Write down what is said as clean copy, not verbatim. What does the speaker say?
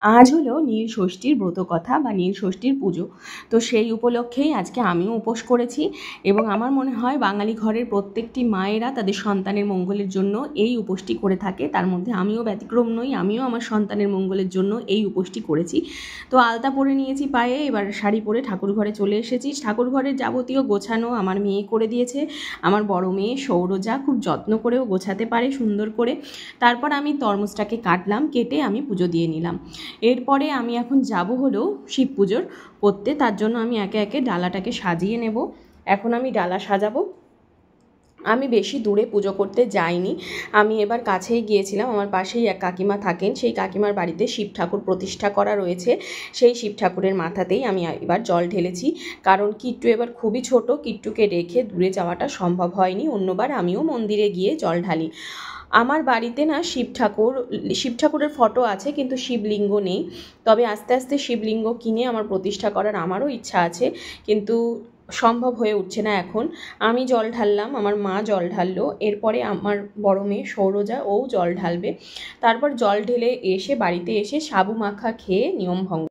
আজ হলো নীল ষষ্ঠীর ব্রতকথা বা নীল ষষ্ঠীর পুজো। তো সেই উপলক্ষেই আজকে আমিও উপোস করেছি এবং আমার মনে হয় বাঙালি ঘরের প্রত্যেকটি মায়েরা তাদের সন্তানের মঙ্গলের জন্য এই উপোসটি করে থাকে। তার মধ্যে আমিও ব্যতিক্রম নই, আমিও আমার সন্তানের মঙ্গলের জন্য এই উপোসটি করেছি। তো আলতা পরে নিয়েছি পায়ে, এবার শাড়ি পরে ঠাকুর ঘরে চলে এসেছি। ঠাকুর ঘরের যাবতীয় গোছানো আমার মেয়ে করে দিয়েছে। আমার বড় মেয়ে সৌরজা খুব যত্ন করেও গোছাতে পারে সুন্দর করে। তারপর আমি তরমুজটাকে কাটলাম, কেটে আমি পুজো দিয়ে নিলাম। এরপরে আমি এখন যাব হলো শিব পুজোর করতে। তার জন্য আমি একে একে ডালাটাকে সাজিয়ে নেব। এখন আমি ডালা সাজাবো। আমি বেশি দূরে পুজো করতে যাইনি, আমি এবার কাছেই গিয়েছিলাম। আমার পাশেই এক কাকিমা থাকেন, সেই কাকিমার বাড়িতে শিব ঠাকুর প্রতিষ্ঠা করা রয়েছে। সেই শিব ঠাকুরের মাথাতেই আমি এবার জল ঢেলেছি, কারণ কিট্টু এবার খুবই ছোট, কিট্টুকে রেখে দূরে যাওয়াটা সম্ভব হয়নি। অন্যবার আমিও মন্দিরে গিয়ে জল ঢালি। আমার বাড়িতে না শিব ঠাকুরের ফটো আছে, কিন্তু শিবলিঙ্গ নেই। তবে আস্তে আস্তে শিবলিঙ্গ কিনে আমার প্রতিষ্ঠা করার আমারও ইচ্ছা আছে, কিন্তু সম্ভব হয়ে উঠছে না এখন। আমি জল ঢাললাম, আমার মা জল ঢাললো, এরপরে আমার বড় মেয়ে সৌরজা ও জল ঢালবে। তারপর জল ঢেলে এসে বাড়িতে এসে সাবু মাখা খেয়ে নিয়ম ভঙ্গ